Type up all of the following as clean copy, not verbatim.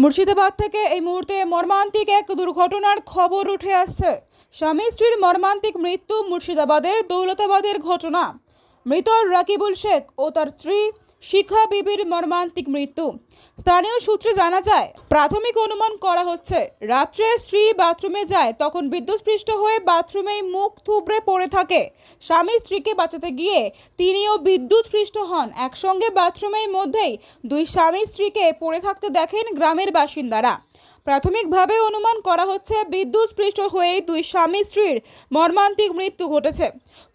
মুর্শিদাবাদ থেকে এই মুহূর্তে মর্মান্তিক এক দুর্ঘটনার খবর উঠে আসছে। স্বামী স্ত্রীর মর্মান্তিক মৃত্যু মুর্শিদাবাদের দৌলতাবাদের ঘটনা। মৃত রাকিবুল শেখ ও তার স্ত্রী শিখা বিবির মর্মান্তিক মৃত্যু। স্থানীয় সূত্রে জানা যায়, প্রাথমিক অনুমান করা হচ্ছে রাত্রে স্ত্রী বাথরুমে যায়, তখন বিদ্যুৎস্পৃষ্ট হয়ে বাথরুমেই মুখ থুবড়ে পড়ে থাকে। স্বামী স্ত্রীকে বাঁচাতে গিয়ে তিনিও বিদ্যুৎস্পৃষ্ট হন। একসঙ্গে বাথরুমের মধ্যেই দুই স্বামী স্ত্রীকে পড়ে থাকতে দেখেন গ্রামের বাসিন্দারা। প্রাথমিকভাবে অনুমান করা হচ্ছে বিদ্যুৎস্পৃষ্ট হয়ে দুই স্বামী স্ত্রীর মর্মান্তিক মৃত্যু ঘটেছে।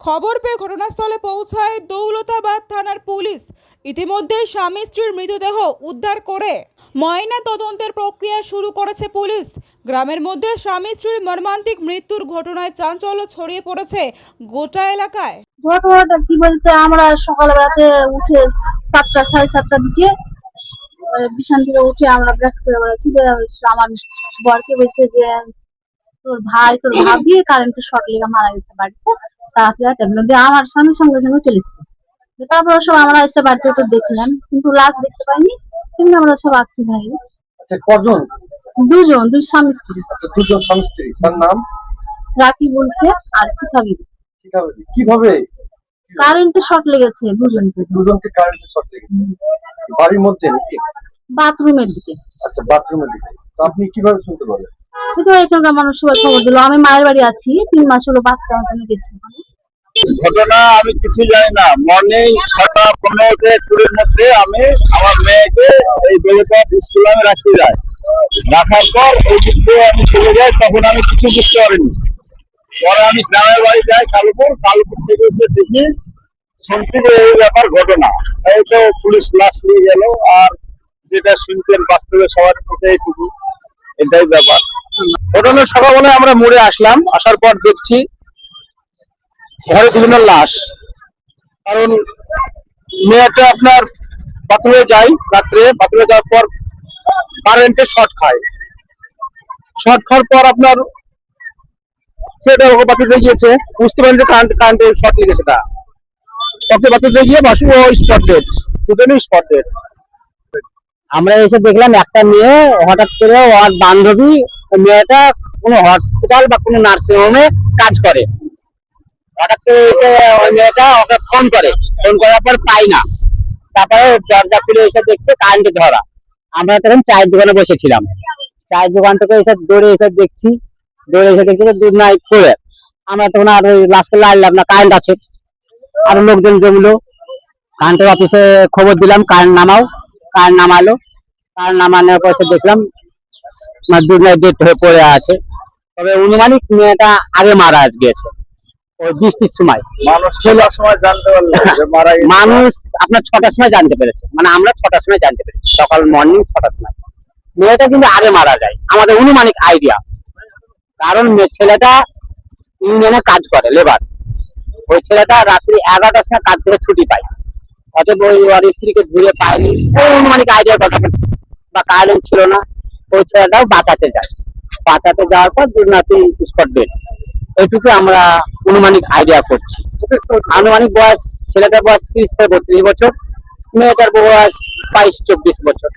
খবর পেয়ে ঘটনাস্থলে পৌঁছায় দৌলতাবাদ থানার পুলিশ। ইতিমধ্যে স্বামী স্ত্রীর মৃতদেহ উদ্ধার করে ময়না তদন্তের প্রক্রিয়া শুরু করেছে পুলিশ। গ্রামের মধ্যে স্বামী স্ত্রীর মর্মান্তিক মৃত্যুর ঘটনায় চাঞ্চল্য ছড়িয়ে পড়েছে গোটা এলাকায়। ঘটনাটা কি বলতে, আমরা সকালবেলাতে উঠে 7টা 7:30টার দিকে বিছান থেকে উঠে আমরা ব্রাশ করে বেড়াচ্ছি। আমার বরকে বলছে যে তোর ভাবি কারেন্টে শর্ট লেগে মারা গেছে বাড়িতে, তাড়াতাড়ি আমার স্বামীর সঙ্গে সঙ্গে চলে এসেছে। তারপর সব আমরা এসে বাড়িতে তো দেখলাম, কিন্তু লাশ দেখতে পাইনি। তেমনি আমরা সব আসছি ভাই। আচ্ছা, কজন? দুই স্বামী স্ত্রী। আচ্ছা, দুজন স্বামী স্ত্রী। তার নাম রাকিবুল শেখ আর শিখা বিবি। কিভাবে? কারেন্টে শর্ট লেগেছে দুজনকে কারেন্টে শর্ট লেগেছে বাড়ির মধ্যে নাকি বাথরুমের দিকে? আচ্ছা, বাথরুমের দিকে। তো আপনি কিভাবে শুনতে পারলেন? কিন্তু এখানকার মানুষ সবাই খবর দিল। আমি মায়ের বাড়ি আছি, 3 মাস হলো বাচ্চা ওখানে গেছি। ঘটনা আমি কিছু জানি না। মর্নিং 6:15 স্কুলের মধ্যে আমি আমার মেয়েকে এই দৌলতাবাদ স্কুলে আমি রাখতে যাই। রাখার পর ওই দিক দিয়ে আমি চলে যাই, তখন আমি কিছু বুঝতে পারিনি। পরে আমি গ্রামের বাড়ি যাই কালুপুর থেকে এসে দেখি, শুনছি যে এই ব্যাপার ঘটনা। এই তো পুলিশ লাশ নিয়ে গেল। আর যেটা শুনছেন বাস্তবে সবার মধ্যে এইটুকু, এটাই ব্যাপার। ঘটনা সকালবেলা আমরা মোড়ে আসলাম, আসার পর দেখছি ঘরে বিভিন্ন লাশ। কারণ মেয়েটা আপনার বাথরুমে যায়, রাত্রে বাথরুমে যাওয়ার পর কারেন্টে শর্ট খাওয়ার পর আপনার সেটা ওকে বাথরুমে গিয়েছে, বুঝতে পারেন যে কারেন্টে শর্ট লেগেছে। ওকে বাথরুমে গিয়ে বাসু ও স্পট ডেড, দুজনই স্পট ডেড। আমরা এসে দেখলাম একটা মেয়ে হঠাৎ করে ওর বান্ধবী, মেয়েটা কোনো হসপিটাল বা কোনো নার্সিং হোমে কাজ করে। হঠাৎ করে এসে ওই মেয়েটা ওকে ফোন করার পর পাই না। তারপরে দরজা খুলে এসে দেখছে কারেন্টে ধরা। আমরা তখন চায়ের দোকানে বসেছিলাম। চায়ের দোকান থেকে দৌড়ে এসে দেখছি যে দুধ নাই করে। আমরা তখন আর ওই লাস্টে লাইলাম না, কারেন্ট আছে। আর লোকজন জমলো, কারেন্টের অফিসে খবর দিলাম কারেন্ট নামাও। কারেন্ট নামালো। কারেন্ট নামানোর পর দেখলাম দুধ নাই ডেট হয়ে পড়ে আছে। তবে অনুমানিক মেয়েটা আগে মারা গিয়েছে ওই বৃষ্টির সময়। মানুষ ছেলের সময় জানতে পারলো যে মারা গেছে। মানুষ আপনার 6টার সময় জানতে পেরেছে, মানে আমরা 6টার সময় জানতে পেরেছি, সকাল মর্নিং 6টার সময়। মেয়েটা কিন্তু আগে মারা যায় আমাদের অনুমানিক আইডিয়া। কারণ ছেলেটা ইউনিয়নে কাজ করে, লেবার। ওই ছেলেটা রাত্রি 11টার সময় কাজ থেকে ছুটি পায়। অতএব ওই ওর স্ত্রীকে ঘুরে পায়নি, ওই অনুমানিক আইডিয়ার কথা। বা কারেন্ট ছিল না, ওই ছেলেটাও বাঁচাতে যাওয়ার পর দুর্নাতি স্পট ডেড। এইটুকু আমরা অনুমানিক আইডিয়া করছি। আনুমানিক বয়স, ছেলেটার বয়স 30 থেকে 32 বছর, মেয়েটার বয়স 22-24 বছর।